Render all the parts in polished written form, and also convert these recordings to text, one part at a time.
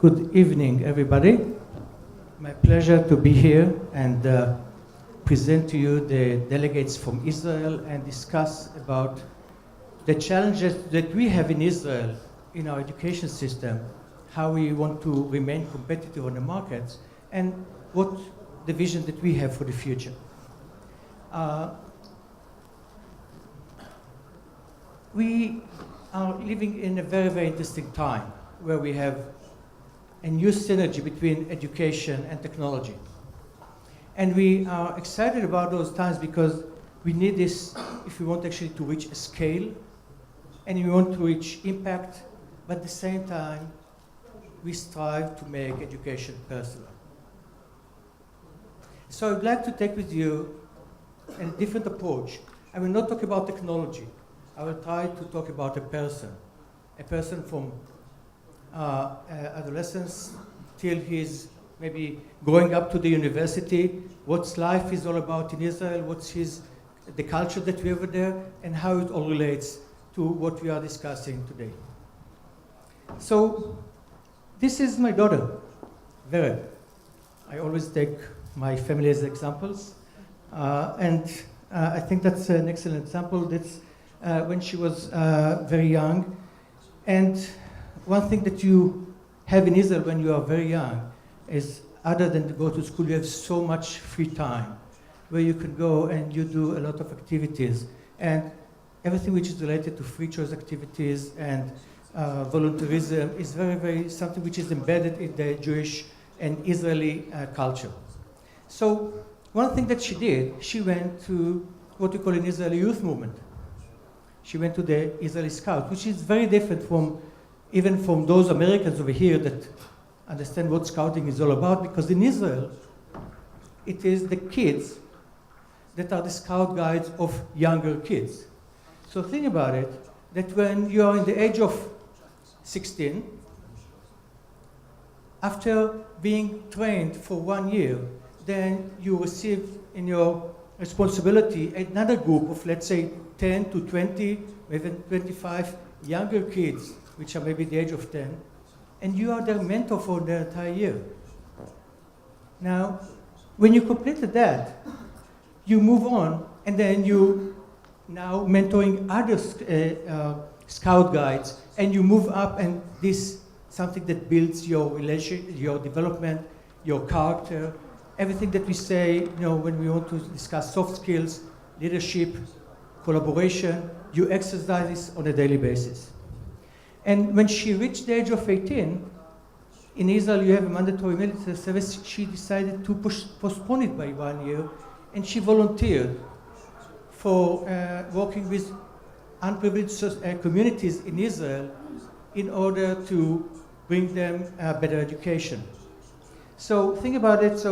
Good evening, everybody. My pleasure to be here and present to you the delegates from Israel and discuss about the challenges that we have in Israel in our education system, how we want to remain competitive on the markets, and what the vision that we have for the future. We are living in a very, very interesting time where we have a new synergy between education and technology. And we are excited about those times because we need this if we want actually to reach a scale and we want to reach impact, but at the same time, we strive to make education personal. So I'd like to take with you a different approach. I will not talk about technology. I will try to talk about a person from adolescence till he's maybe going up to the university, what life is all about in Israel, what's the culture that we have there, and how it all relates to what we are discussing today. So this is my daughter, Vered. I always take my family as examples, and I think that's an excellent example. That's when she was very young, and one thing that you have in Israel when you are very young is, other than to go to school, you have so much free time where you can go and you do a lot of activities, and everything which is related to free choice activities and volunteerism is very, very something which is embedded in the Jewish and Israeli culture. So one thing that she did, she went to what we call in Israeli youth movement. She went to the Israeli Scout, which is very different even from those Americans over here that understand what scouting is all about, because in Israel, it is the kids that are the scout guides of younger kids. So think about it, that when you are in the age of 16, after being trained for 1 year, then you receive in your responsibility another group of, let's say, 10 to 20, even 25 younger kids, which are maybe the age of 10, and you are their mentor for the entire year. Now, when you completed that, you move on, and then you now mentoring other scout guides, and you move up, and this something that builds your relation, your development, your character, everything that we say, when we want to discuss soft skills, leadership, collaboration, you exercise this on a daily basis. And when she reached the age of 18, in Israel you have a mandatory military service, she decided to postpone it by 1 year, and she volunteered for working with unprivileged communities in Israel in order to bring them better education. So think about it,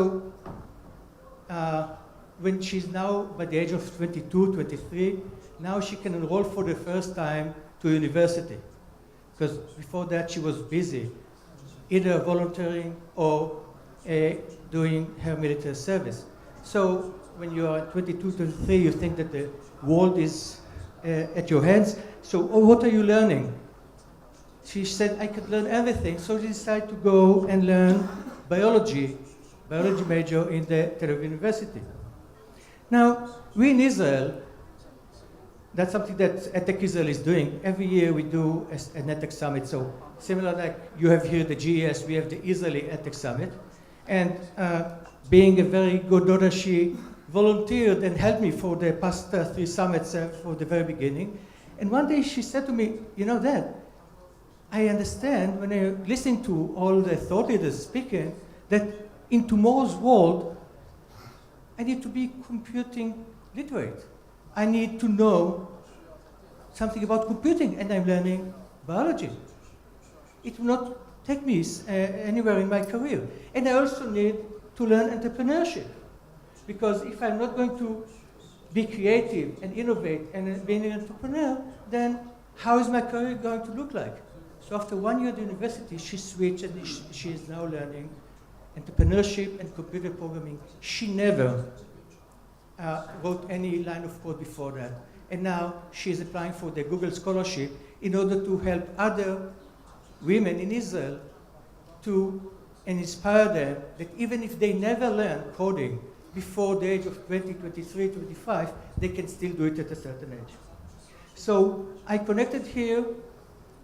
when she's now by the age of 22, 23, now she can enroll for the first time to university. Because before that she was busy, either volunteering or doing her military service. So when you are 22, 23, you think that the world is at your hands. So what are you learning? She said, I could learn everything. So she decided to go and learn biology major in the Tel Aviv University. Now, we in Israel, that's something that EdTech Israel is doing. Every year we do an EdTech Summit. So similar like you have here the GES, we have the Israeli EdTech Summit. And being a very good daughter, she volunteered and helped me for the past 3 summits for the very beginning. And one day she said to me, Dad, I understand when I listen to all the thought leaders speaking that in tomorrow's world, I need to be computing literate. I need to know something about computing, and I'm learning biology. It will not take me anywhere in my career. And I also need to learn entrepreneurship, because if I'm not going to be creative and innovate and being an entrepreneur, then how is my career going to look like? So after 1 year at the university, she switched, and she is now learning entrepreneurship and computer programming. She never wrote any line of code before that. And now she is applying for the Google Scholarship in order to help other women in Israel to and inspire them that even if they never learn coding before the age of 20, 23, 25, they can still do it at a certain age. So I connected here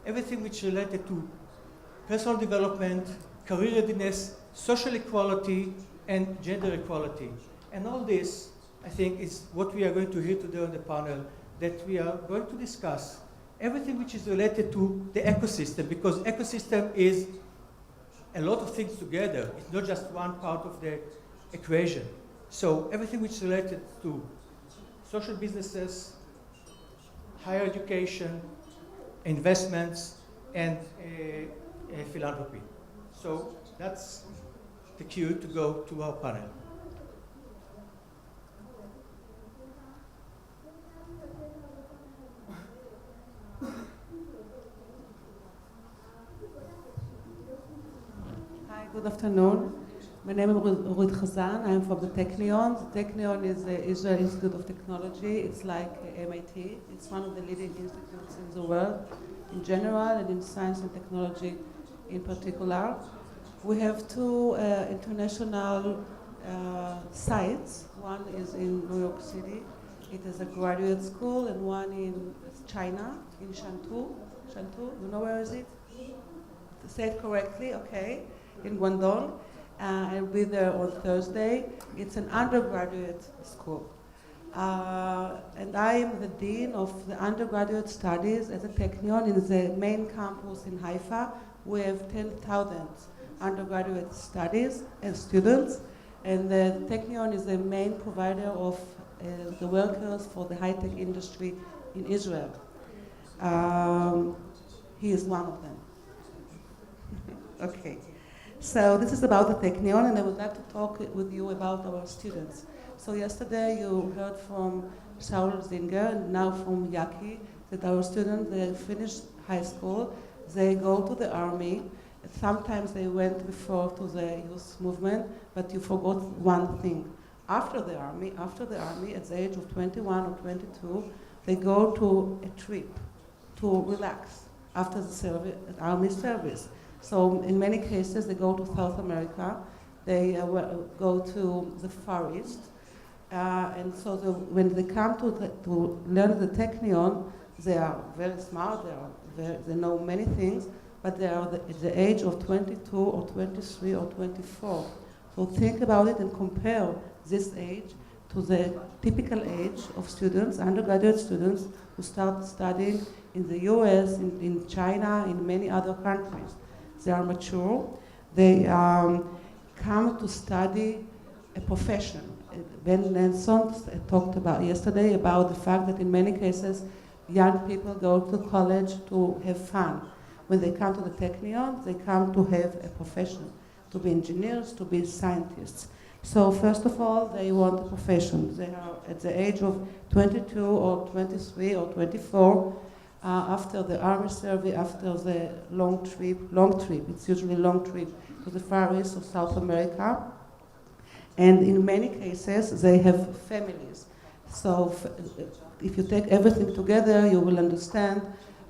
everything which related to personal development, career readiness, social equality, and gender equality. And all this, I think, is what we are going to hear today on the panel, that we are going to discuss everything which is related to the ecosystem, because ecosystem is a lot of things together. It's not just one part of the equation. So everything which is related to social businesses, higher education, investments, and philanthropy. So that's the cue to go to our panel. Hi, good afternoon. My name is Ruth Chazan. I'm from the Technion. The Technion is the Israel Institute of Technology. It's like MIT. It's one of the leading institutes in the world in general and in science and technology in particular. We have two international sites. One is in New York City. It is a graduate school, and one in China, in Shantou. Shantou, you know where is it? Say it correctly, okay. In Guangdong. I'll be there on Thursday. It's an undergraduate school. And I am the dean of the undergraduate studies at the Technion in the main campus in Haifa. We have 10,000 undergraduate studies and students. And the Technion is the main provider of the workers for the high-tech industry in Israel. He is one of them. Okay. So this is about the Technion, and I would like to talk with you about our students. So yesterday you heard from Saul Zinger and now from Yaki that our students, they finish high school, they go to the army. Sometimes they went before to the youth movement, but you forgot one thing. After the army, at the age of 21 or 22, they go to a trip to relax after the army service. So in many cases, they go to South America, they go to the Far East, and so when they come to learn the Technion, they are very smart, they know many things, but they are at the age of 22 or 23 or 24. So think about it and compare this age to the typical age of students, undergraduate students, who start studying in the US, in China, in many other countries. They are mature. They come to study a profession. Ben Nelson talked about yesterday about the fact that in many cases, young people go to college to have fun. When they come to the Technion, they come to have a profession, to be engineers, to be scientists. So first of all, they want a profession. They are at the age of 22 or 23 or 24, after the army service, after the long trip, it's usually long trip to the Far East of South America. And in many cases, they have families. So if you take everything together, you will understand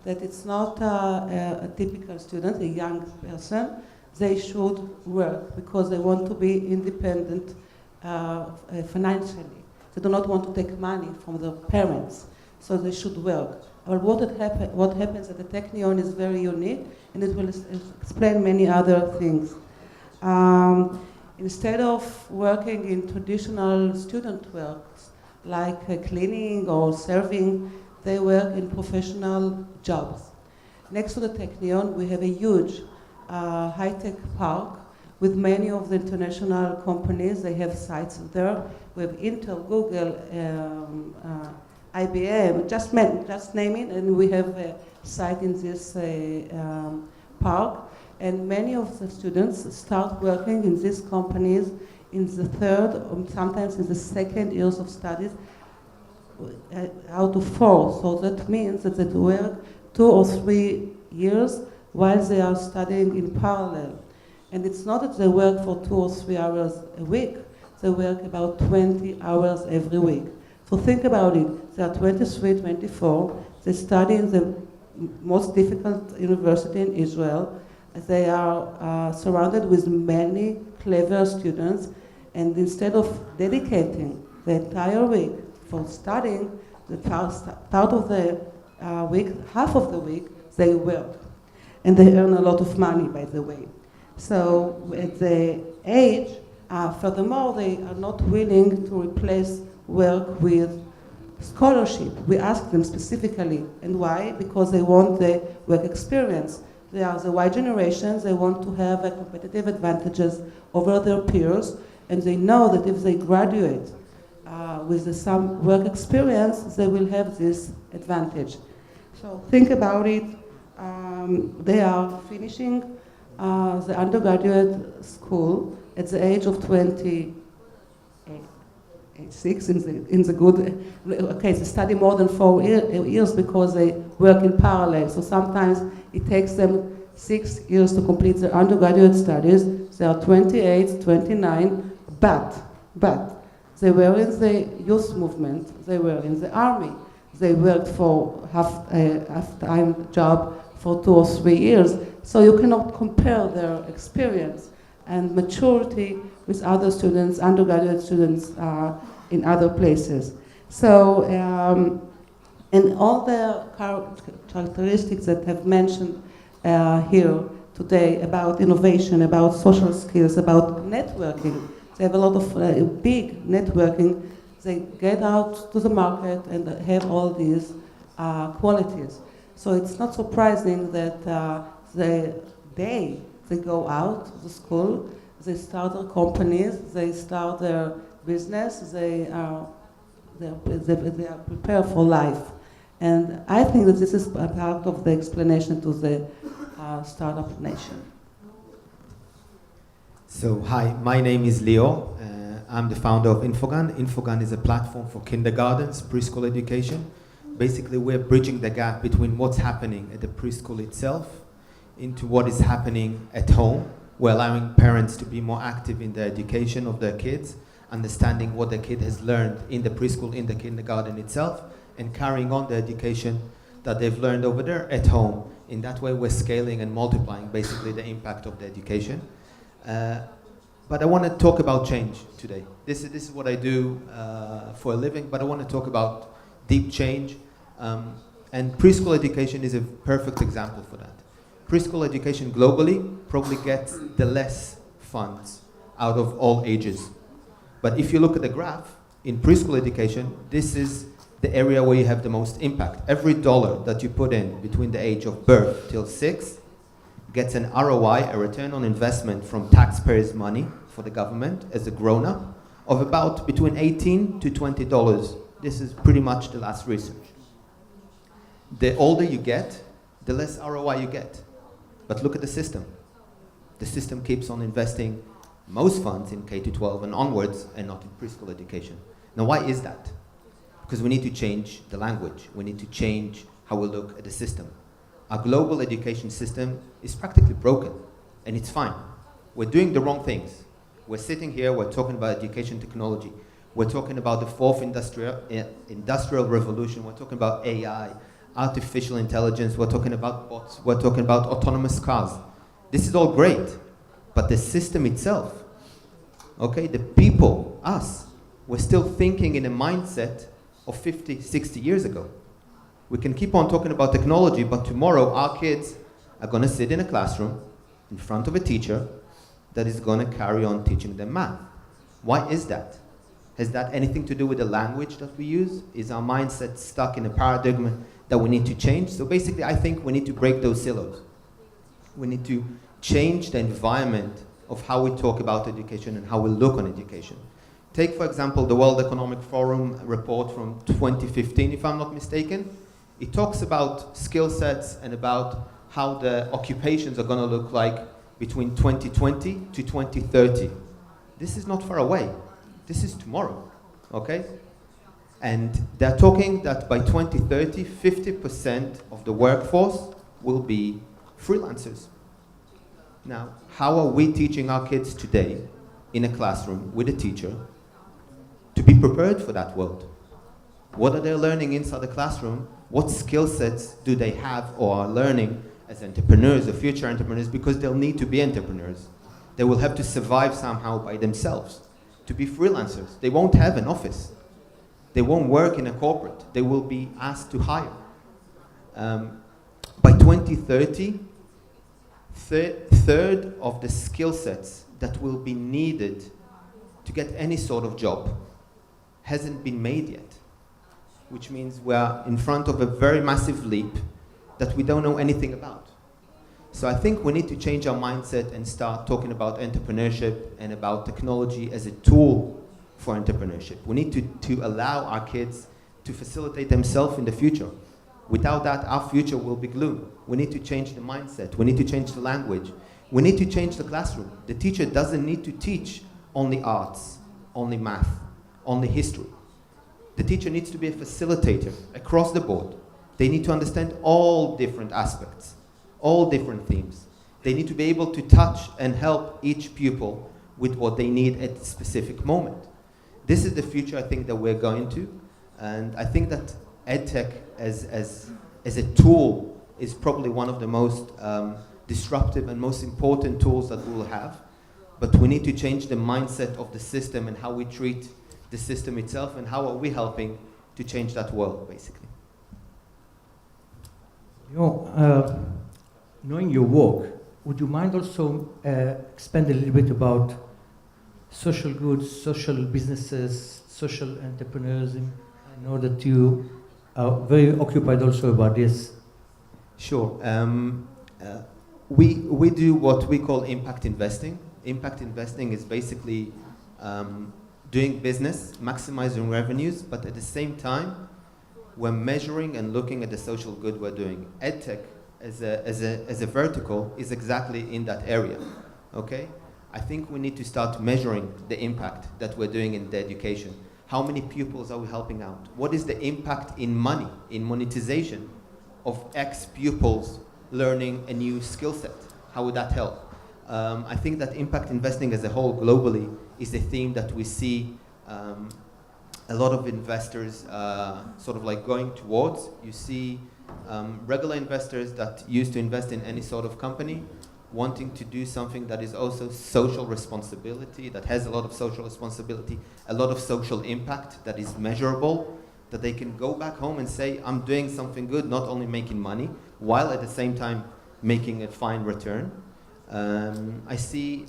that it's not a typical student, a young person. They should work because they want to be independent financially. They do not want to take money from their parents, so they should work. But what happens at the Technion is very unique, and it will explain many other things. Instead of working in traditional student works, like cleaning or serving, they work in professional jobs. Next to the Technion, we have a huge high-tech park with many of the international companies. They have sites there. We have Intel, Google, IBM, just name it, and we have a site in this park. And many of the students start working in these companies in the third, or sometimes in the second years of studies, out of 4. So that means that they work 2 or 3 years while they are studying in parallel. And it's not that they work for 2 or 3 hours a week, they work about 20 hours every week. So think about it, they are 23, 24, they study in the most difficult university in Israel, They are surrounded with many clever students, and instead of dedicating the entire week for studying, the part of the week, half of the week, they work. And they earn a lot of money, by the way. So at the age, furthermore, they are not willing to replace work with scholarship. We ask them specifically. And why? Because they want the work experience. They are the Y generation. They want to have a competitive advantages over their peers. And they know that if they graduate with some work experience, they will have this advantage. So think about it. They are finishing the undergraduate school at the age of 26 in the good, okay, they study more than 4 years because they work in parallel. So sometimes it takes them 6 years to complete their undergraduate studies. They are 28, 29, but they were in the youth movement, they were in the army, they worked for half-time job for 2 or 3 years. So you cannot compare their experience and maturity with other students, undergraduate students in other places. So, and all the characteristics that have mentioned here today about innovation, about social skills, about networking, they have a lot of big networking. They get out to the market and have all these qualities. So it's not surprising that they go out to school, they start their companies, they start their business, they are prepared for life. And I think that this is a part of the explanation to the startup nation. So, hi, my name is Leo. I'm the founder of Infogun. Infogun is a platform for kindergartens, preschool education. Basically, we're bridging the gap between what's happening at the preschool itself into what is happening at home. We're allowing parents to be more active in the education of their kids, understanding what the kid has learned in the preschool, in the kindergarten itself, and carrying on the education that they've learned over there at home. In that way, we're scaling and multiplying basically the impact of the education. But I want to talk about change today. This is what I do for a living, but I want to talk about deep change. And preschool education is a perfect example for that. Preschool education globally probably gets the less funds out of all ages. But if you look at the graph, in preschool education, this is the area where you have the most impact. Every dollar that you put in between the age of birth till 6 gets an ROI, a return on investment from taxpayers' money for the government as a grown-up of about between $18 to $20. This is pretty much the last research. The older you get, the less ROI you get. But look at the system. The system keeps on investing most funds in K-12 and onwards and not in preschool education. Now, why is that? Because we need to change the language. We need to change how we look at the system. Our global education system is practically broken, and it's fine. We're doing the wrong things. We're sitting here, we're talking about education technology. We're talking about the fourth industrial revolution. We're talking about AI, artificial intelligence. We're talking about bots. We're talking about autonomous cars. This is all great, but the system itself, okay, the people, us, we're still thinking in a mindset of 50, 60 years ago. We can keep on talking about technology, but tomorrow our kids are going to sit in a classroom in front of a teacher that is going to carry on teaching them math. Why is that? Has that anything to do with the language that we use? Is our mindset stuck in a paradigm that we need to change? So basically, I think we need to break those silos. We need to change the environment of how we talk about education and how we look on education. Take, for example, the World Economic Forum report from 2015, if I'm not mistaken. It talks about skill sets and about how the occupations are going to look like between 2020 to 2030. This is not far away. This is tomorrow, okay? And they're talking that by 2030, 50% of the workforce will be freelancers. Now, how are we teaching our kids today in a classroom with a teacher to be prepared for that world? What are they learning inside the classroom? What skill sets do they have or are learning as entrepreneurs or future entrepreneurs because they'll need to be entrepreneurs. They will have to survive somehow by themselves, to be freelancers. They won't have an office. They won't work in a corporate. They will be asked to hire. By 2030, third of the skill sets that will be needed to get any sort of job hasn't been made yet, which means we are in front of a very massive leap that we don't know anything about. So I think we need to change our mindset and start talking about entrepreneurship and about technology as a tool for entrepreneurship. We need to allow our kids to facilitate themselves in the future. Without that, our future will be gloom. We need to change the mindset. We need to change the language. We need to change the classroom. The teacher doesn't need to teach only arts, only math, only history. The teacher needs to be a facilitator across the board. They need to understand all different aspects, all different themes. They need to be able to touch and help each pupil with what they need at a specific moment. This is the future I think that we're going to, and I think that EdTech as a tool is probably one of the most disruptive and most important tools that we will have, but we need to change the mindset of the system and how we treat the system itself and how are we helping to change that world, basically. Knowing your work, would you mind also expand a little bit about social goods, social businesses, social entrepreneurism? I know that you are very occupied also about this. Sure. We do what we call impact investing. Impact investing is basically doing business, maximizing revenues, but at the same time, we're measuring and looking at the social good we're doing. EdTech as a vertical is exactly in that area, okay? I think we need to start measuring the impact that we're doing in the education. How many pupils are we helping out? What is the impact in money, in monetization of X pupils learning a new skill set? How would that help? I think that impact investing as a whole globally is a theme that we see a lot of investors sort of like going towards. You see regular investors that used to invest in any sort of company wanting to do something that is also social responsibility, that has a lot of social responsibility, a lot of social impact that is measurable, that they can go back home and say, I'm doing something good, not only making money, while at the same time making a fine return. I see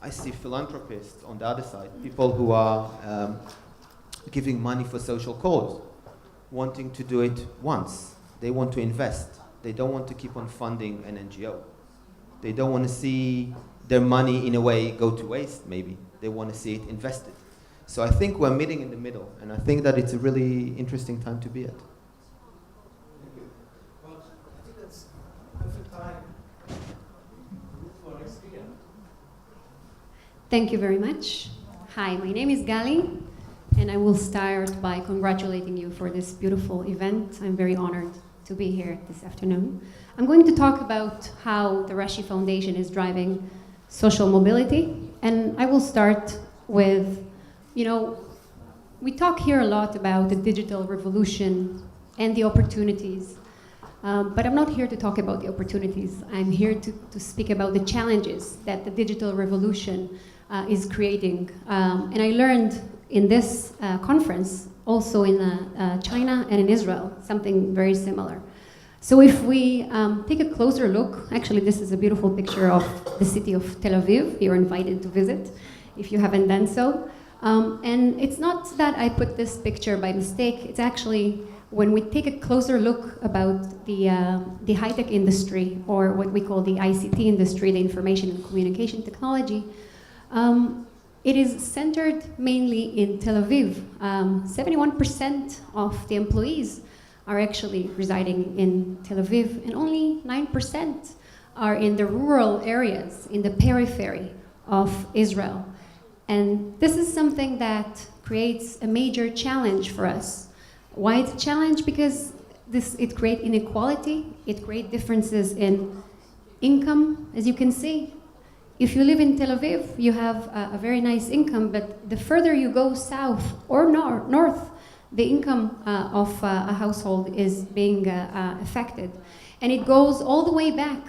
philanthropists on the other side, people who are giving money for social cause, wanting to do it once. They want to invest. They don't want to keep on funding an NGO. They don't want to see their money in a way go to waste, maybe. They want to see it invested. So I think we're meeting in the middle, and I think that it's a really interesting time to be at. Well, I think that's perfect time for our next speaker. Thank you very much. Hi, my name is Gali, and I will start by congratulating you for this beautiful event. I'm very honored to be here this afternoon. I'm going to talk about how the Rashi Foundation is driving social mobility, and I will start with, we talk here a lot about the digital revolution and the opportunities, but I'm not here to talk about the opportunities. I'm here to speak about the challenges that the digital revolution is creating. And I learned in this conference, also in China and in Israel, something very similar. So if we take a closer look, actually this is a beautiful picture of the city of Tel Aviv. You're invited to visit if you haven't done so. And it's not that I put this picture by mistake. It's actually when we take a closer look about the high-tech industry, or what we call the ICT industry, the information and communication technology, it is centered mainly in Tel Aviv. 71% of the employees are actually residing in Tel Aviv, and only 9% are in the rural areas, in the periphery of Israel. And this is something that creates a major challenge for us. Why it's a challenge? Because it creates inequality, it creates differences in income, as you can see. If you live in Tel Aviv, you have a very nice income, but the further you go south or north, the income of a household is being affected. And it goes all the way back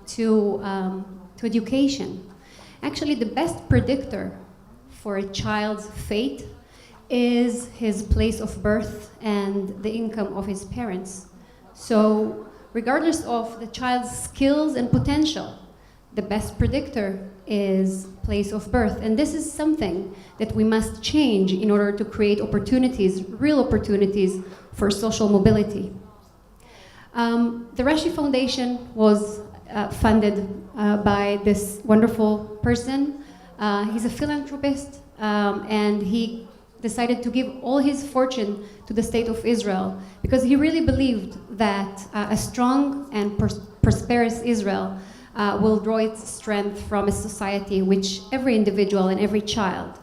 to education. Actually, the best predictor for a child's fate is his place of birth and the income of his parents. So regardless of the child's skills and potential, the best predictor is place of birth. And this is something that we must change in order to create opportunities, real opportunities for social mobility. The Rashi Foundation was funded by this wonderful person. He's a philanthropist, and he decided to give all his fortune to the state of Israel because he really believed that a strong and prosperous Israel will draw its strength from a society in which every individual and every child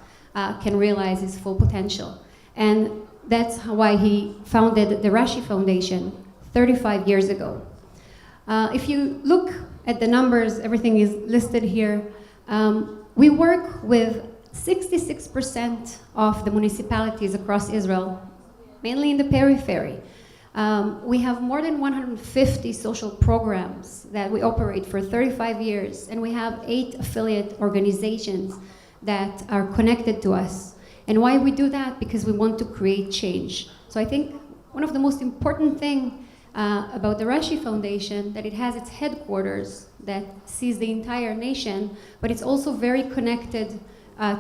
can realize his full potential. And that's why he founded the Rashi Foundation 35 years ago. If you look at the numbers, everything is listed here. We work with 66% of the municipalities across Israel, mainly in the periphery. We have more than 150 social programs that we operate for 35 years, and we have 8 affiliate organizations that are connected to us. And why we do that? Because we want to create change. So I think one of the most important things about the Rashi Foundation, that it has its headquarters that sees the entire nation, but it's also very connected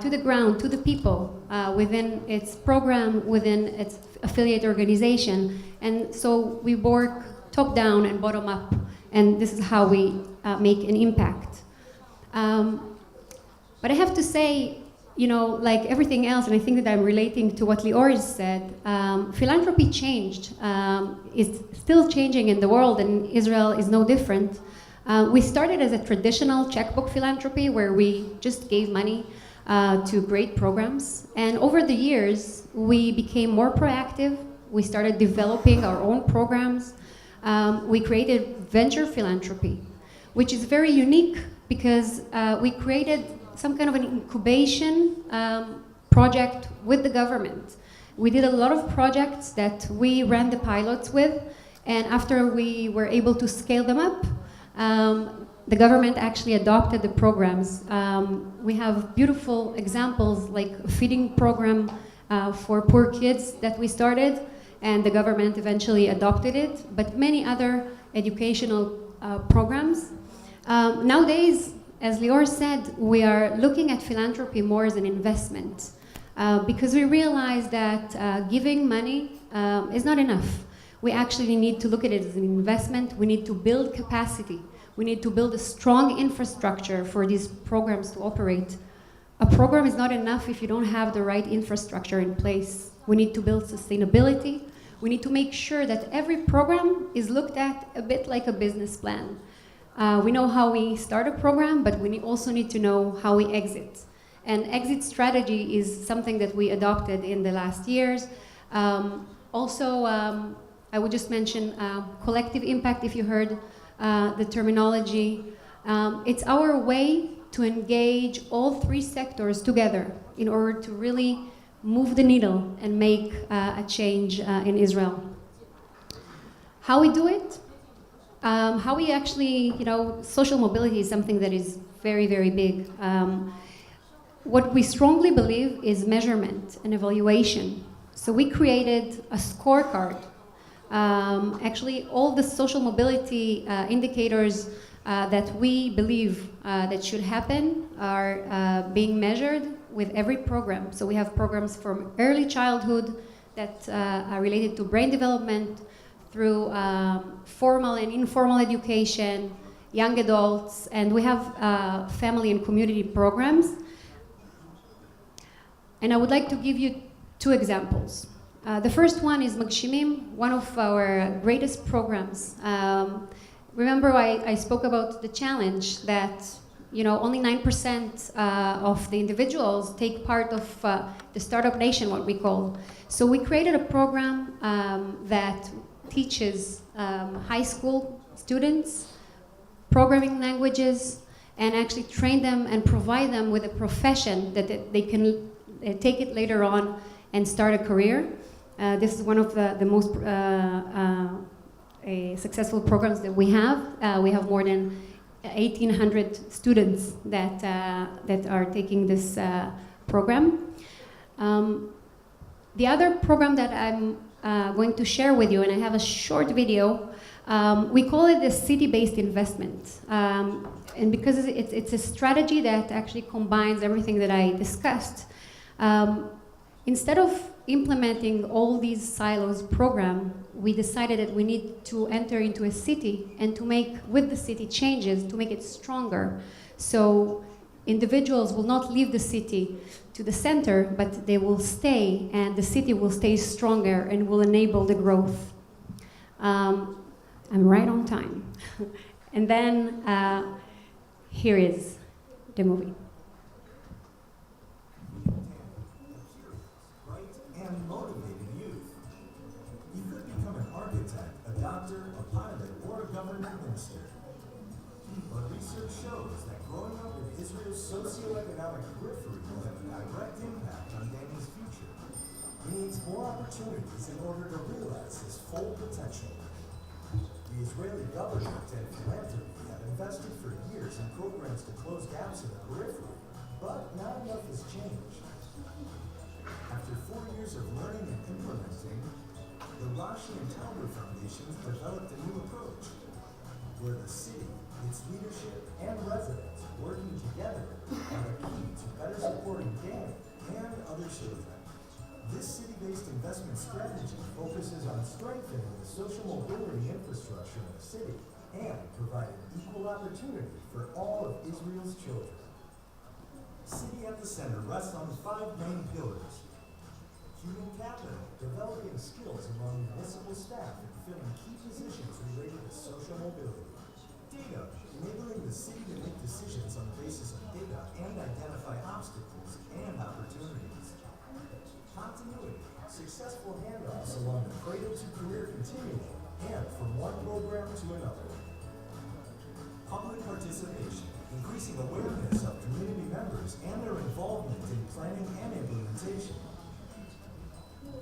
to the ground, to the people, within its program, within its affiliate organization. And so we work top down and bottom up, and this is how we make an impact. But I have to say, you know, like everything else, and I think that I'm relating to what Lior said, philanthropy changed. It's still changing in the world, and Israel is no different. We started as a traditional checkbook philanthropy where we just gave money to great programs. And over the years, we became more proactive. We started developing our own programs. We created venture philanthropy, which is very unique because we created some kind of an incubation project with the government. We did a lot of projects that we ran the pilots with, and after we were able to scale them up, the government actually adopted the programs. We have beautiful examples like a feeding program for poor kids that we started, and the government eventually adopted it, but many other educational programs. Nowadays, as Lior said, we are looking at philanthropy more as an investment because we realize that giving money is not enough. We actually need to look at it as an investment. We need to build capacity. We need to build a strong infrastructure for these programs to operate. A program is not enough if you don't have the right infrastructure in place. We need to build sustainability. We need to make sure that every program is looked at a bit like a business plan. We know how we start a program, but we also need to know how we exit. And exit strategy is something that we adopted in the last years. Also, I would just mention collective impact, if you heard the terminology. It's our way to engage all 3 sectors together in order to really move the needle and make a change in Israel. How we do it? How we actually, you know, social mobility is something that is very, very big. What we strongly believe is measurement and evaluation. So we created a scorecard. Actually, all the social mobility indicators that we believe that should happen are being measured with every program. So we have programs from early childhood that are related to brain development, through formal and informal education, young adults, and we have family and community programs. And I would like to give you 2 examples. The first one is Magshimim, one of our greatest programs. Remember I spoke about the challenge that, you know, only 9% of the individuals take part of the Startup Nation, what we call. So we created a program that teaches high school students programming languages and actually train them and provide them with a profession that they can take it later on and start a career. This is one of the most successful programs that we have. We have more than 1,800 students that are taking this program. The other program that I'm going to share with you, and I have a short video, we call it the city-based investment. And because it's a strategy that actually combines everything that I discussed, instead of implementing all these silos program, we decided that we need to enter into a city and to make with the city changes to make it stronger. So individuals will not leave the city to the center, but they will stay, and the city will stay stronger and will enable the growth. I'm right on time. And then here is the movie. Bright and motivated youth. You could become an architect, a doctor, a pilot, or a government minister. But research shows that growing up in Israel's socioeconomic periphery will have a direct impact on Danny's future. He needs more opportunities in order to realize his full potential. The Israeli government and philanthropy have invested for years in programs to close gaps in the periphery, but not enough has changed. After 4 years of learning and implementing, the Rashi and Talmud Foundations developed a new approach, where the city, its leadership, and residents working together are the key to better supporting Danny and other children. This city-based investment strategy focuses on strengthening the social mobility infrastructure in the city and providing equal opportunity for all of Israel's children. City at the Center rests on 5 main pillars. Human capital, developing skills among municipal staff and filling key positions related to social mobility. Data, enabling the city to make decisions on the basis of data and identify obstacles and opportunities. Continuity, successful handoffs along the cradle to career continuum and from one program to another. Public participation, increasing awareness of community members and their involvement in planning and implementation.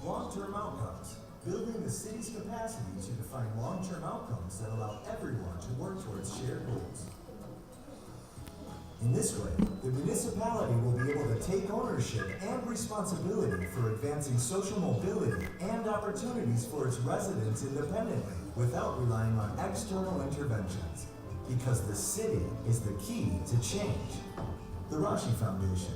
Long-term outcomes, building the city's capacity to define long-term outcomes that allow everyone to work towards shared goals. In this way, the municipality will be able to take ownership and responsibility for advancing social mobility and opportunities for its residents independently without relying on external interventions. Because the city is the key to change. The Rashi Foundation.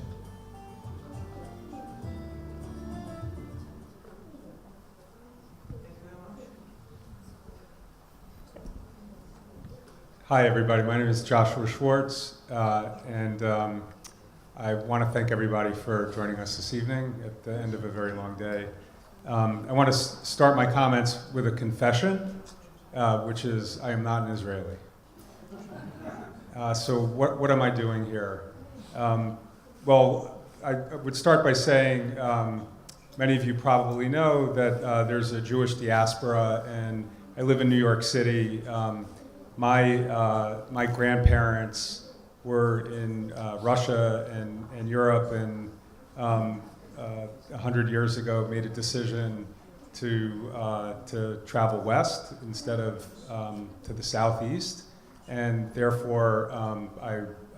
Hi, everybody. My name is Joshua Schwartz, and I want to thank everybody for joining us this evening at the end of a very long day. I want to start my comments with a confession, which is I am not an Israeli. So what am I doing here? Well, I would start by saying many of you probably know that there's a Jewish diaspora, and I live in New York City. My grandparents were in Russia and Europe, and 100 years ago made a decision to travel west instead of to the southeast, and therefore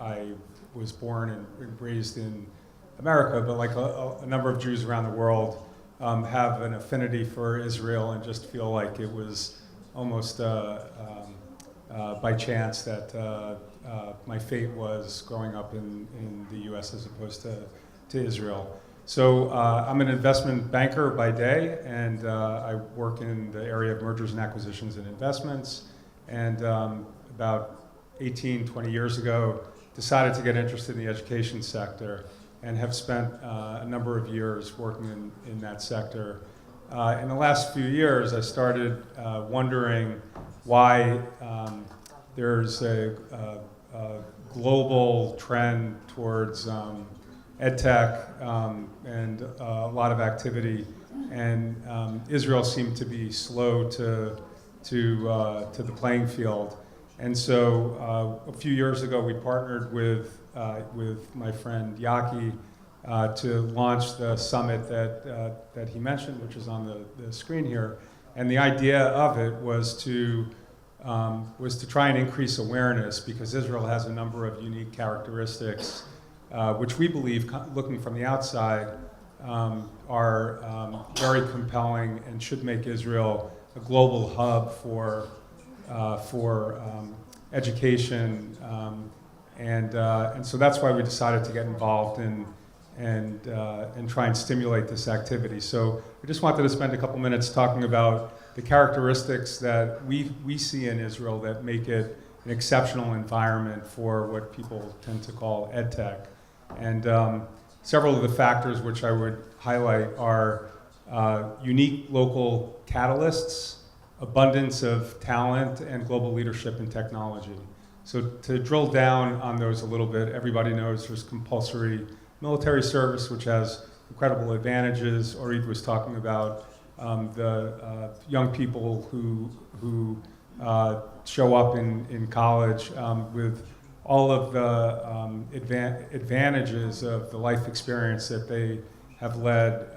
I was born and raised in America, but like a number of Jews around the world have an affinity for Israel and just feel like it was almost by chance that my fate was growing up in the U.S. as opposed to Israel. So I'm an investment banker by day, and I work in the area of mergers and acquisitions and investments. And about 18, 20 years ago, decided to get interested in the education sector and have spent a number of years working in that sector. In the last few years, I started wondering why there's a global trend towards ed tech and a lot of activity, and Israel seemed to be slow to the playing field. And so a few years ago, we partnered with my friend Yaki to launch the summit that he mentioned, which is on the screen here. And the idea of it was to try and increase awareness, because Israel has a number of unique characteristics, which we believe, looking from the outside, are very compelling and should make Israel a global hub for education, and so that's why we decided to get involved and try and stimulate this activity. So I just wanted to spend a couple minutes talking about the characteristics that we see in Israel that make it an exceptional environment for what people tend to call EdTech. And several of the factors which I would highlight are unique local catalysts, abundance of talent, and global leadership in technology. So to drill down on those a little bit, everybody knows there's compulsory military service, which has incredible advantages. Orit was talking about the young people who show up in college with all of the advantages of the life experience that they have led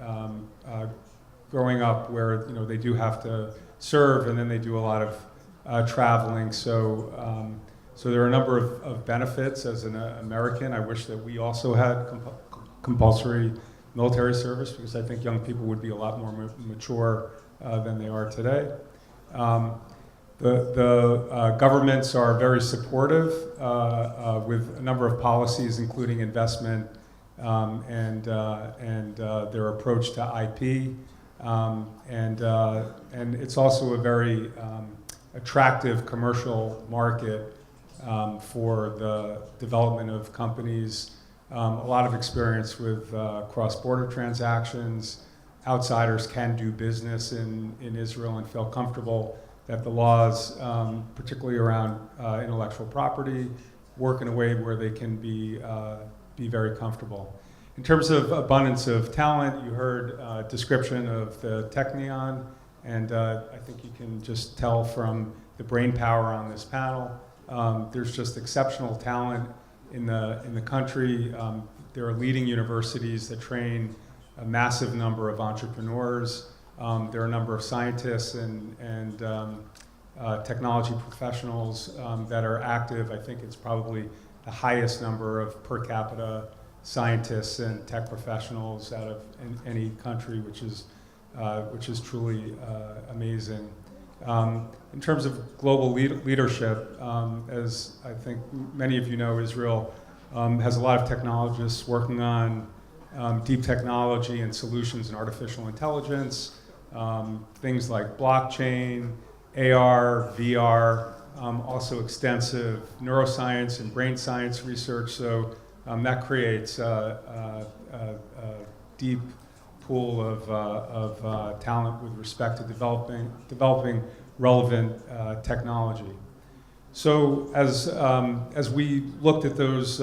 growing up, where they do have to serve, and then they do a lot of traveling. So there are a number of benefits as an American. I wish that we also had compulsory military service, because I think young people would be a lot more mature than they are today. The governments are very supportive with a number of policies, including investment and their approach to IP. And it's also a very attractive commercial market for the development of companies. A lot of experience with cross-border transactions. Outsiders can do business in Israel and feel comfortable that the laws, particularly around intellectual property, work in a way where they can be very comfortable. In terms of abundance of talent, you heard a description of the Technion, and I think you can just tell from the brain power on this panel. There's just exceptional talent in the country. There are leading universities that train a massive number of entrepreneurs. There are a number of scientists and technology professionals that are active. I think it's probably the highest number of per capita scientists and tech professionals out of any country, which is truly amazing. In terms of global leadership, as I think many of you know, Israel has a lot of technologists working on deep technology and solutions in artificial intelligence, things like blockchain, AR, VR, also extensive neuroscience and brain science research. So that creates a deep pool of talent with respect to developing relevant technology. So as we looked at those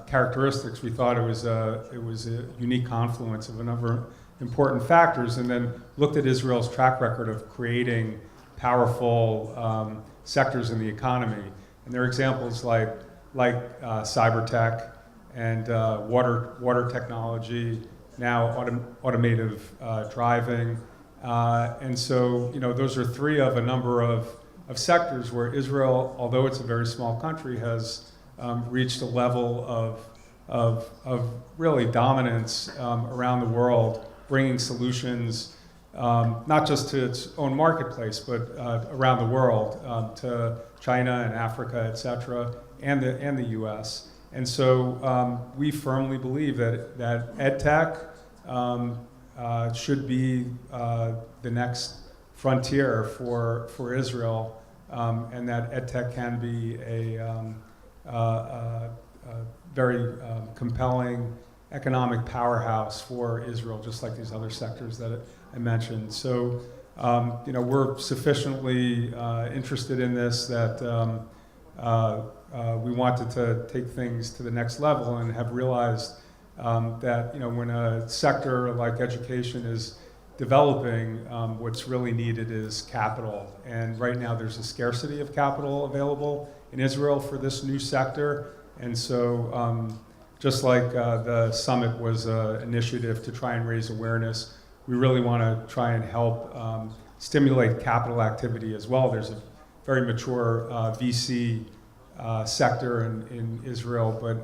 characteristics, we thought it was a unique confluence of a number of important factors, and then looked at Israel's track record of creating powerful sectors in the economy. And there are examples like cyber tech and water technology, now automative driving. And so, those are three of a number of sectors where Israel, although it's a very small country, has reached a level of really dominance around the world, bringing solutions not just to its own marketplace, but around the world, to China and Africa, et cetera, and the US. And so we firmly believe that EdTech should be the next frontier for Israel, and that EdTech can be a very compelling economic powerhouse for Israel, just like these other sectors that I mentioned. So, we're sufficiently interested in this that we wanted to take things to the next level, and have realized that when a sector like education is developing, what's really needed is capital. And right now there's a scarcity of capital available in Israel for this new sector. And so just like the summit was an initiative to try and raise awareness, we really want to try and help stimulate capital activity as well. There's a very mature VC sector in Israel, but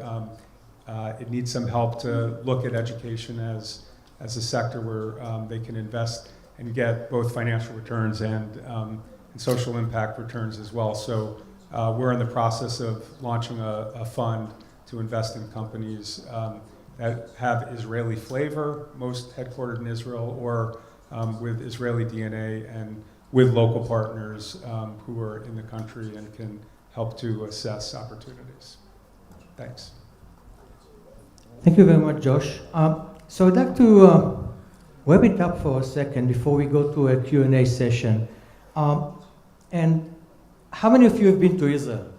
it needs some help to look at education as a sector where they can invest and get both financial returns and social impact returns as well. So we're in the process of launching a fund to invest in companies that have Israeli flavor, most headquartered in Israel, or with Israeli DNA, and with local partners who are in the country and can help to assess opportunities. Thanks. Thank you very much, Josh. So I'd like to wrap it up for a second before we go to a Q&A session. And how many of you have been to Israel?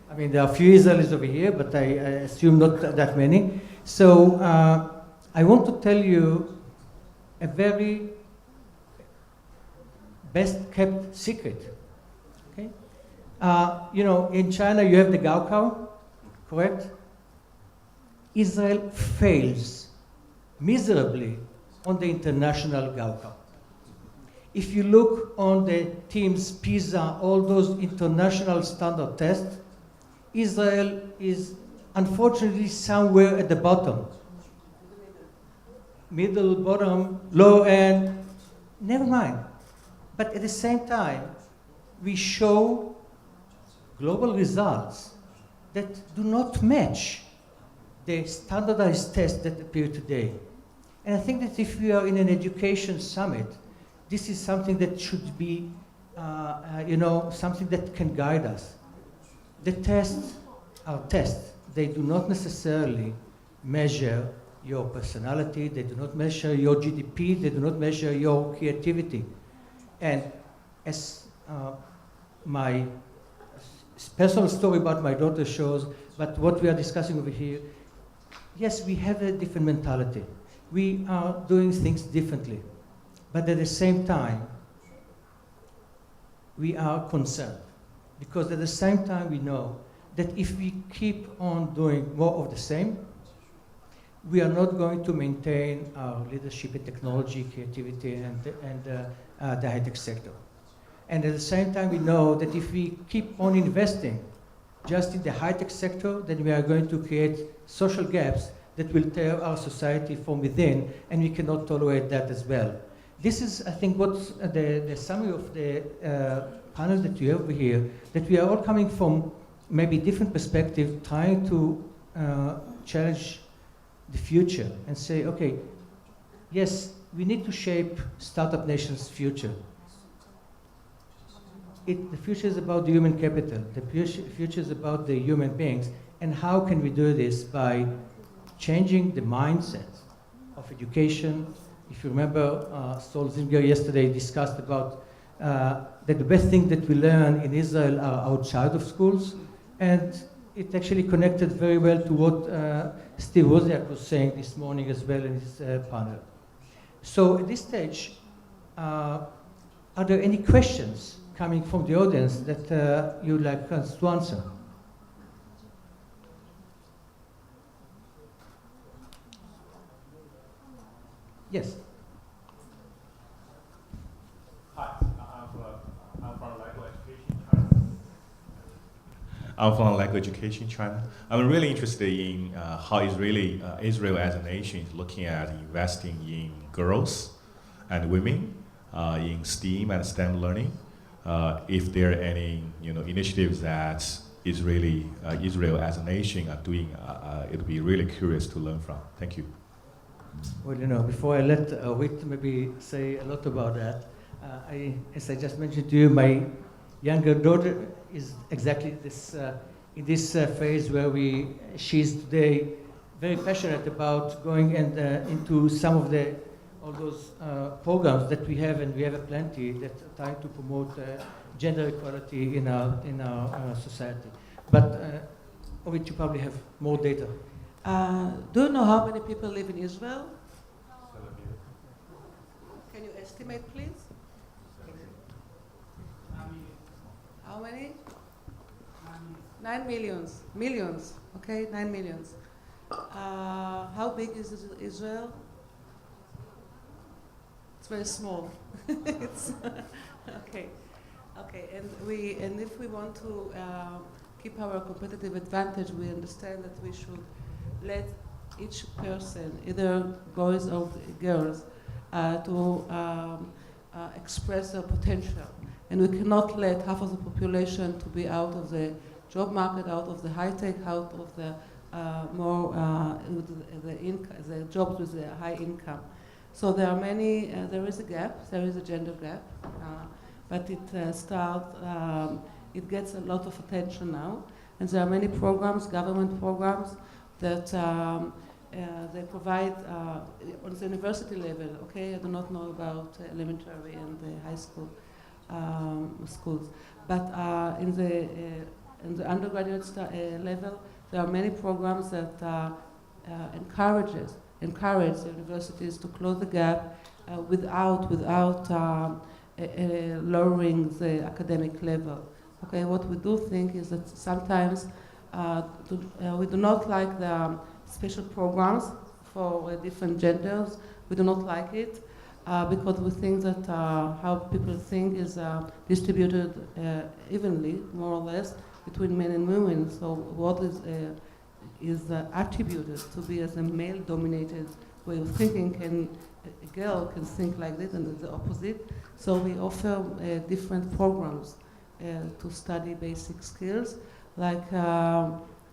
I mean, there are a few Israelis over here, but I assume not that many. So I want to tell you a very best kept secret. Okay? In China you have the Gaokao, correct? Israel fails miserably on the international Gaokao. If you look on the TIMSS, PISA, all those international standard tests, Israel is unfortunately somewhere at the bottom. Middle, bottom, low end, never mind. But at the same time, we show global results that do not match the standardized tests that appear today. And I think that if we are in an education summit, this is something that should be, something that can guide us. The tests are tests. They do not necessarily measure your personality. They do not measure your GDP. They do not measure your creativity. And as my personal story about my daughter shows, but what we are discussing over here, yes, we have a different mentality. We are doing things differently. But at the same time, we are concerned. Because at the same time, we know that if we keep on doing more of the same, we are not going to maintain our leadership in technology, creativity, and the high-tech sector. And at the same time, we know that if we keep on investing just in the high-tech sector, then we are going to create social gaps that will tear our society from within, and we cannot tolerate that as well. This is, I think, what's the summary of the panel that you have over here, that we are all coming from maybe different perspective, trying to challenge the future and say, okay, yes, we need to shape Startup Nation's future. The future is about the human capital. The future is about the human beings. And how can we do this? By changing the mindset of education. If you remember, Sol Zinger yesterday discussed about that the best thing that we learn in Israel are outside of schools. And it actually connected very well to what Steve Wozniak was saying this morning as well in his panel. So at this stage, are there any questions coming from the audience that you'd like us to answer? Yes. Hi, I'm from Lego Education China. I'm from Lego Education China. I'm really interested in how Israel as a nation is looking at investing in girls and women in STEAM and STEM learning. If there are any initiatives that Israel as a nation are doing, it would be really curious to learn from. Thank you. Well, before I let Orit maybe say a lot about that, as I just mentioned to you, my younger daughter is exactly this in this phase where she's today very passionate about going and into some of all those programs that we have, and we have plenty that are trying to promote gender equality in our society. But Orit, you probably have more data. Do you know how many people live in Israel? Can you estimate, please? How many? 9 millions. Millions, okay? 9 millions. How big is Israel? It's very small. It's okay. Okay, and if we want to keep our competitive advantage, we understand that we should let each person, either boys or girls, to express their potential. And we cannot let half of the population to be out of the job market, out of the high tech, out of the the jobs with the high income. So there are many. There is a gap. There is a gender gap, but it gets a lot of attention now, and there are many programs, government programs, that they provide on the university level. Okay, I do not know about elementary and high school schools, but in the undergraduate level, there are many programs that encourage the universities to close the gap without lowering the academic level. Okay, what we do think is that sometimes we do not like the special programs for different genders. We do not like it because we think that how people think is distributed evenly, more or less, between men and women. So what is attributed to be as a male-dominated way of thinking, a girl can think like this, and the opposite. So we offer different programs to study basic skills, like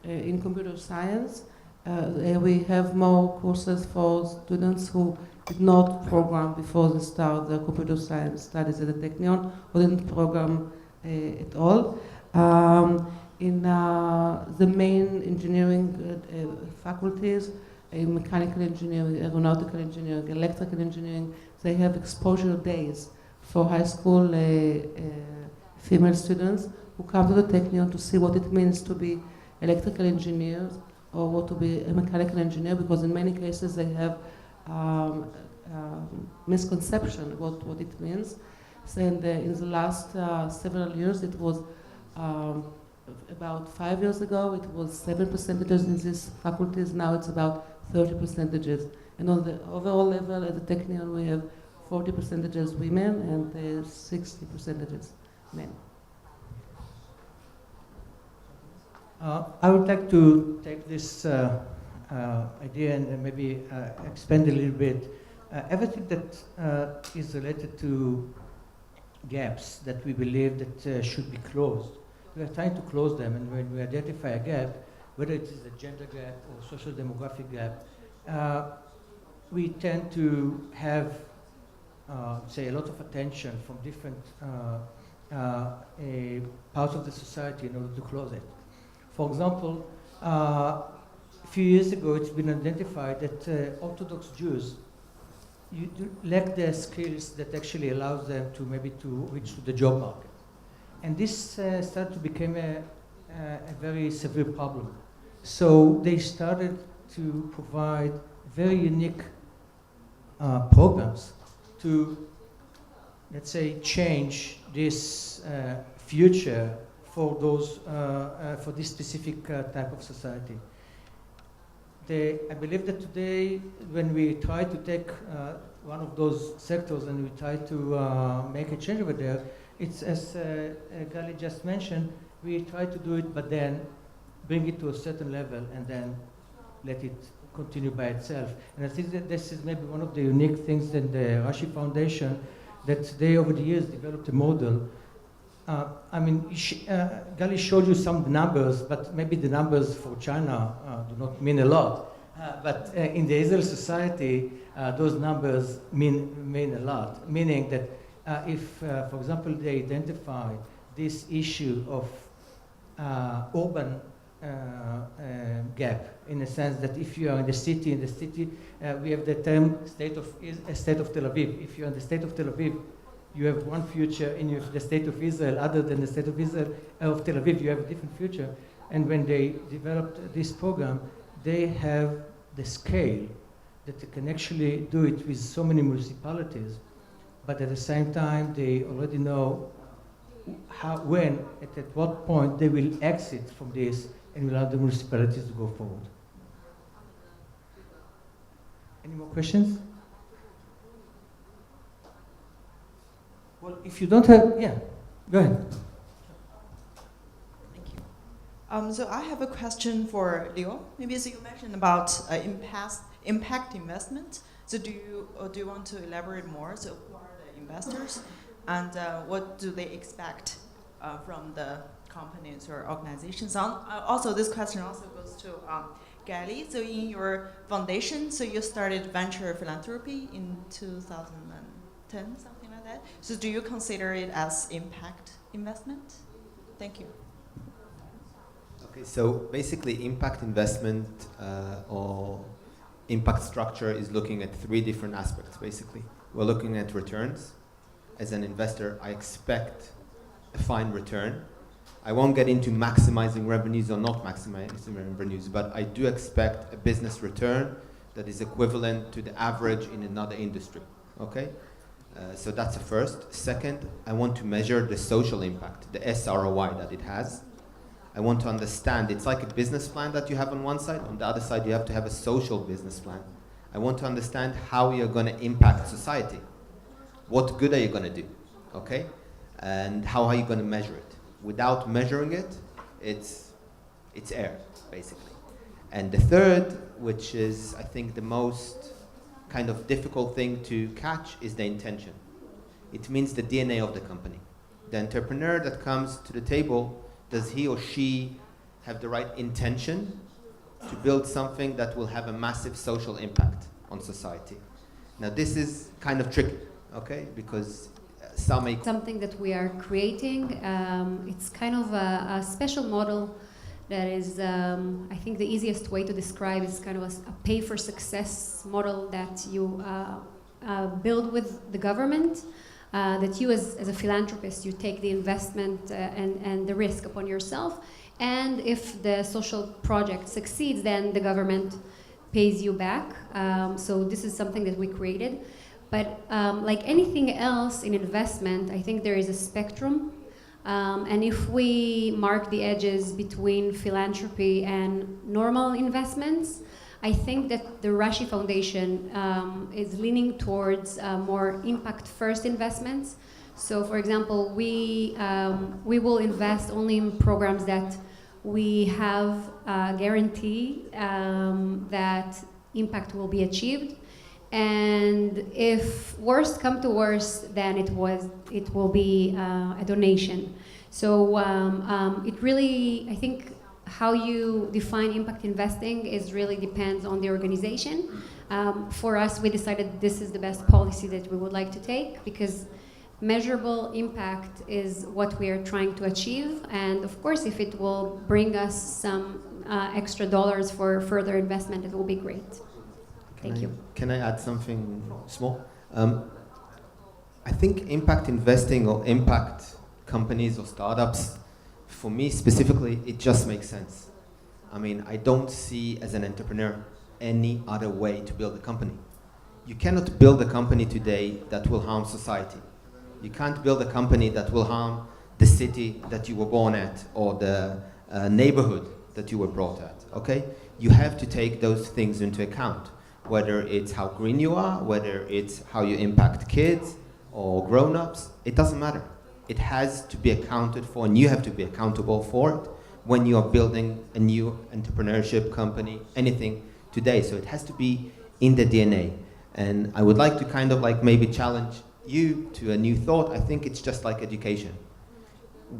in computer science. We have more courses for students who did not program before they start their computer science studies at the Technion, or didn't program at all. In the main engineering faculties, mechanical engineering, aeronautical engineering, electrical engineering, they have exposure days for high school female students who come to the Technion to see what it means to be electrical engineers or what to be a mechanical engineer, because in many cases they have misconception what it means. So in the last several years, it was about 5 years ago, it was 7% in these faculties. Now it's about 30%. And on the overall level at the Technion, we have 40% women and 60% men. I would like to take this idea and maybe expand a little bit. Everything that is related to gaps that we believe that should be closed, we are trying to close them, and when we identify a gap, whether it is a gender gap or social demographic gap, we tend to have, say, a lot of attention from different parts of the society in order to close it. For example, a few years ago, it's been identified that Orthodox Jews lack the skills that actually allows them to maybe to reach to the job market. And this started to become a very severe problem. So they started to provide very unique programs to, let's say, change this future for those for this specific type of society. I believe that today, when we try to take one of those sectors and we try to make a change over there, it's as Gali just mentioned, we try to do it, but then bring it to a certain level and then let it continue by itself. And I think that this is maybe one of the unique things in the Rashi Foundation, that they over the years developed a model. I mean, Gali showed you some numbers, but maybe the numbers for China do not mean a lot. But in the Israel society, those numbers mean a lot, meaning that if, for example, they identify this issue of urban gap, in the sense that if you are in the city, we have the term state of Tel Aviv. If you're in the state of Tel Aviv, you have one future. In the state of Israel, other than the state of Israel of Tel Aviv, you have a different future. And when they developed this program, they have the scale that they can actually do it with so many municipalities. But at the same time, they already know when, at what point they will exit from this and will allow the municipalities to go forward. Any more questions? Well, if you don't have, yeah, go ahead. Thank you. So I have a question for Leo. Maybe as you mentioned about impact investment. So do you want to elaborate more? So who are the investors, and what do they expect from the companies or organizations? Also, this question also goes to Gali. So in your foundation, so you started venture philanthropy in 2010, something like that. So do you consider it as impact investment? Thank you. Okay, so basically impact investment or impact structure is looking at three different aspects, basically. We're looking at returns. As an investor, I expect a fine return. I won't get into maximizing revenues or not maximizing revenues, but I do expect a business return that is equivalent to the average in another industry, okay? So that's the first. Second, I want to measure the social impact, the SROI that it has. I want to understand, it's like a business plan that you have on one side, on the other side you have to have a social business plan. I want to understand how you're going to impact society. What good are you going to do, okay? And how are you going to measure it? Without measuring it, it's air, basically. And the third, which is, I think, the most kind of difficult thing to catch, is the intention. It means the DNA of the company. The entrepreneur that comes to the table, does he or she have the right intention to build something that will have a massive social impact on society? Now, this is kind of tricky, okay? Because something that we are creating. It's kind of a special model that is, I think the easiest way to describe is kind of a pay-for-success model that you build with the government, that you as a philanthropist, you take the investment and the risk upon yourself. And if the social project succeeds, then the government pays you back. So this is something that we created. But like anything else in investment, I think there is a spectrum. And if we mark the edges between philanthropy and normal investments, I think that the Rashi Foundation is leaning towards more impact-first investments. So, for example, we will invest only in programs that we have a guarantee that impact will be achieved. And if worst come to worst, then it will be a donation. So it really, I think, how you define impact investing is really depends on the organization. For us, we decided this is the best policy that we would like to take, because measurable impact is what we are trying to achieve. And of course, if it will bring us some extra dollars for further investment, it will be great. Thank you. Can I add something small? I think impact investing or impact companies or startups, for me specifically, it just makes sense. I mean, I don't see as an entrepreneur any other way to build a company. You cannot build a company today that will harm society. You can't build a company that will harm the city that you were born at or the neighborhood that you were brought at, okay? You have to take those things into account, whether it's how green you are, whether it's how you impact kids or grown-ups, it doesn't matter. It has to be accounted for, and you have to be accountable for it when you are building a new entrepreneurship company, anything today. So it has to be in the DNA. And I would like to kind of like maybe challenge you to a new thought. I think it's just like education.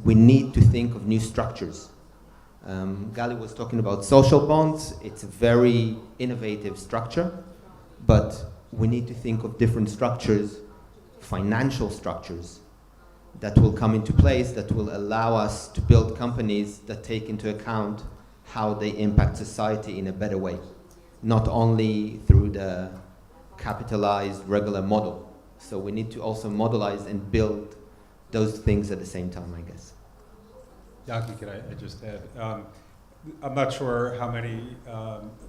We need to think of new structures. Gali was talking about social bonds. It's a very innovative structure, but we need to think of different structures, financial structures, that will come into place, that will allow us to build companies that take into account how they impact society in a better way, not only through the capitalized regular model. So we need to also modelize and build those things at the same time, I guess. Yaki, could I just add? I'm not sure how many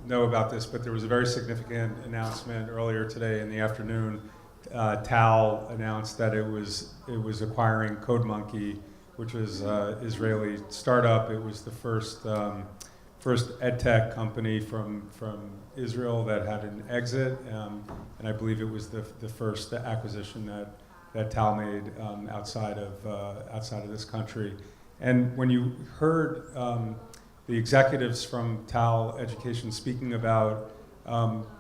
know about this, but there was a very significant announcement earlier today in the afternoon. TAL announced that it was acquiring CodeMonkey, which was an Israeli startup. It was the first edtech company from Israel that had an exit, and I believe it was the first acquisition that Tal made outside of this country. And when you heard the executives from Tal Education speaking about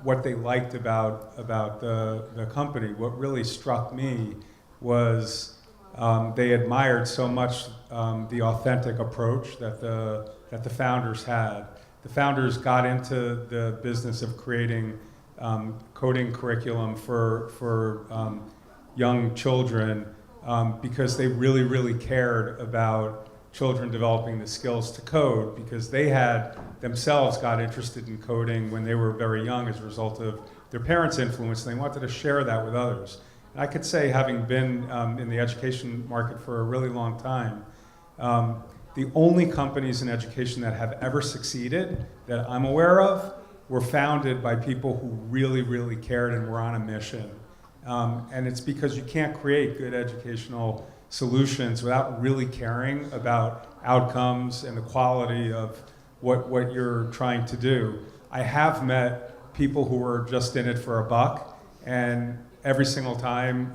what they liked about the company, what really struck me was they admired so much the authentic approach that the founders had. The founders got into the business of creating coding curriculum for young children because they really, really cared about children developing the skills to code, because they had themselves got interested in coding when they were very young as a result of their parents' influence, and they wanted to share that with others. And I could say, having been in the education market for a really long time, the only companies in education that have ever succeeded that I'm aware of were founded by people who really, really cared and were on a mission. And it's because you can't create good educational solutions without really caring about outcomes and the quality of what you're trying to do. I have met people who were just in it for a buck, and every single time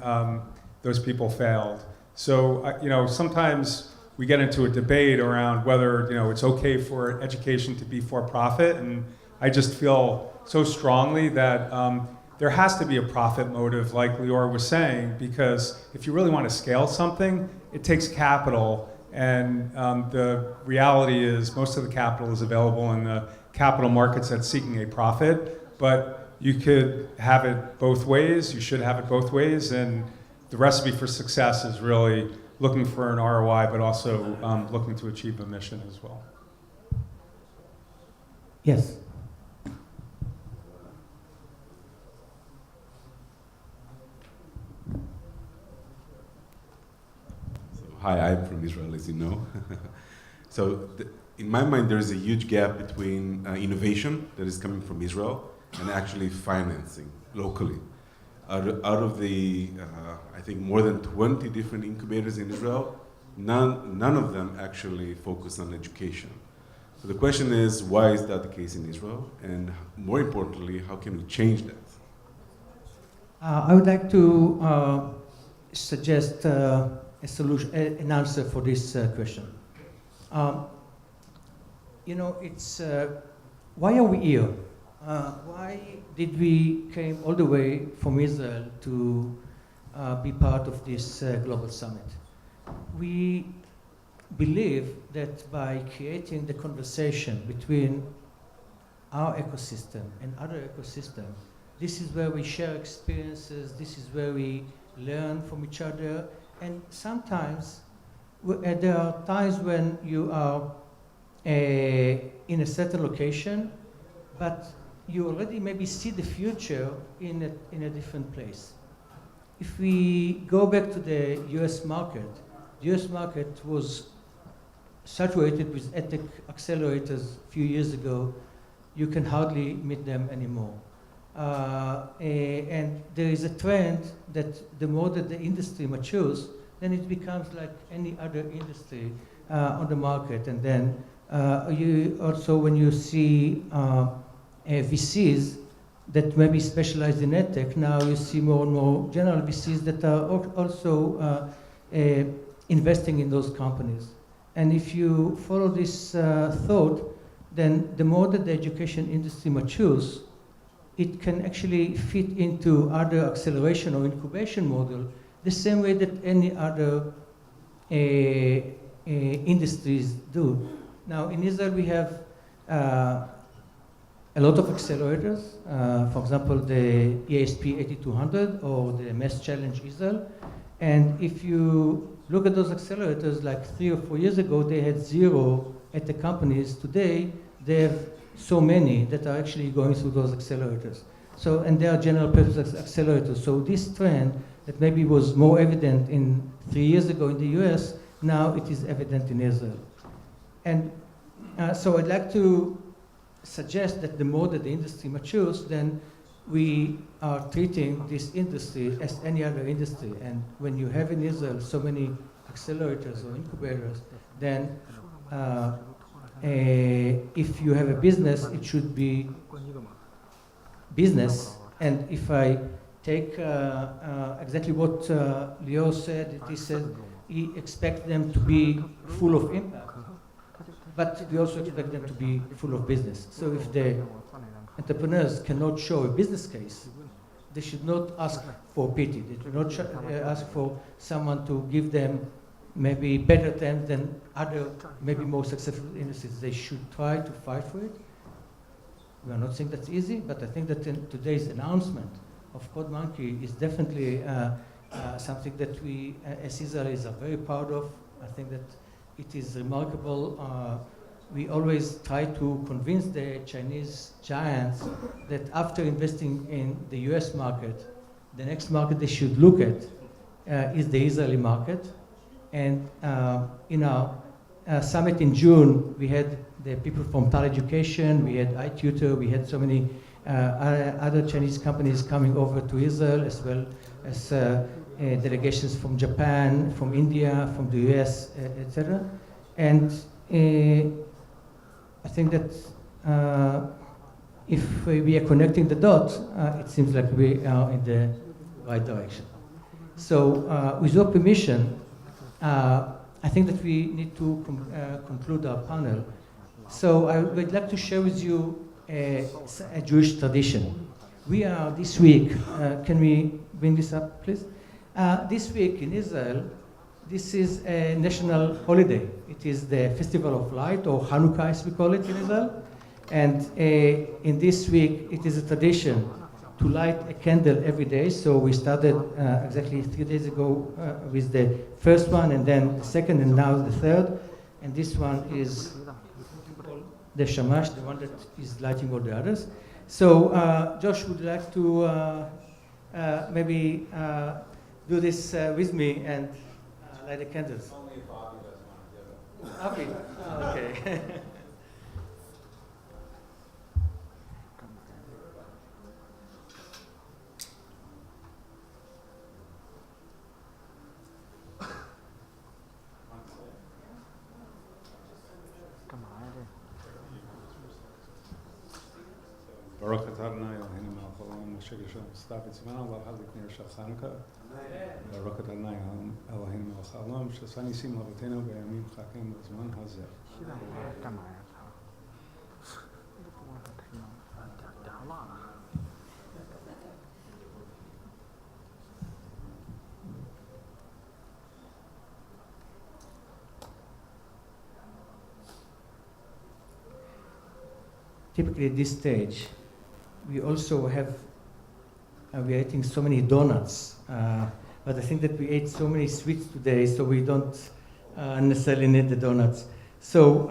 those people failed. So sometimes we get into a debate around whether it's okay for education to be for profit, and I just feel so strongly that there has to be a profit motive, like Lior was saying, because if you really want to scale something, it takes capital, and the reality is most of the capital is available in the capital markets that's seeking a profit, but you could have it both ways, you should have it both ways, and the recipe for success is really looking for an ROI, but also looking to achieve a mission as well. Yes. Hi, I'm from Israel, as you know. So in my mind, there's a huge gap between innovation that is coming from Israel and actually financing locally. Out of the, I think, more than 20 different incubators in Israel, none of them actually focus on education. So the question is, why is that the case in Israel? And more importantly, how can we change that? I would like to suggest a solution, an answer for this question. It's why are we here? Why did we came all the way from Israel to be part of this global summit? We believe that by creating the conversation between our ecosystem and other ecosystems, this is where we share experiences, this is where we learn from each other, and sometimes there are times when you are in a certain location, but you already maybe see the future in a different place. If we go back to the US market, the US market was saturated with EdTech accelerators a few years ago. You can hardly meet them anymore. And there is a trend that the more that the industry matures, then it becomes like any other industry on the market. And then you also, when you see VCs that maybe specialize in EdTech, now you see more and more general VCs that are also investing in those companies. And if you follow this thought, then the more that the education industry matures, it can actually fit into other acceleration or incubation model, the same way that any other industries do. Now, in Israel, we have a lot of accelerators, for example, the ESP 8200 or the Mass Challenge Israel. And if you look at those accelerators, like 3 or 4 years ago, they had 0 at the companies. Today, they have so many that are actually going through those accelerators. So, and they are general purpose accelerators. So this trend that maybe was more evident 3 years ago in the US, now it is evident in Israel. And so I'd like to suggest that the more that the industry matures, then we are treating this industry as any other industry. And when you have in Israel so many accelerators or incubators, then if you have a business, it should be business. And if I take exactly what Leo said. He said he expects them to be full of impact, but we also expect them to be full of business. So if the entrepreneurs cannot show a business case, they should not ask for pity. They should not ask for someone to give them maybe better terms than other, maybe more successful industries. They should try to fight for it. We are not saying that's easy, but I think that in today's announcement of CodeMonkey is definitely something that we, as Israelis, are very proud of. I think that it is remarkable. We always try to convince the Chinese giants that after investing in the US market, the next market they should look at is the Israeli market. And in our summit in June, we had the people from TAL Education, we had iTutor, we had so many other Chinese companies coming over to Israel, as well as delegations from Japan, from India, from the US, etc. And I think that if we are connecting the dots, it seems like we are in the right direction. So with your permission, I think that we need to conclude our panel. So I would like to share with you a Jewish tradition. We are this week, can we bring this up, please? This week in Israel, this is a national holiday. It is the Festival of Light, or Hanukkah as we call it in Israel. And in this week, it is a tradition to light a candle every day. So we started exactly 3 days ago with the first one, and then the second, and now the third. And this one is the Shamash, the one that is lighting all the others. So Josh would like to maybe do this with me and light the candles. Only if Avi doesn't want to do it. Avi, okay. Baruch atah Adonai Eloheinu melech haolam asher yisrael mitzvah v'tzivanu l'hadlik ner shel Chanukah. Baruch atah Adonai Eloheinu melech haolam asher nisim l'avotenu b'yamim chakim b'zman hazeh. Typically at this stage, we also have, we are eating so many donuts, but I think that we ate so many sweets today, so we don't necessarily need the donuts. So,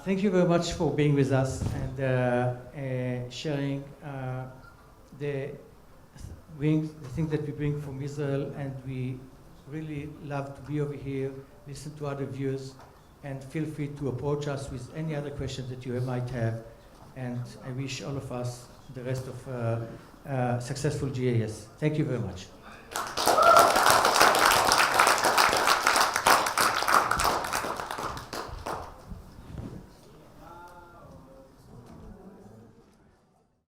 thank you very much for being with us and sharing the things that we bring from Israel, and we really love to be over here, listen to other views, and feel free to approach us with any other questions that you might have. And I wish all of us the rest of successful GAS. Thank you very much.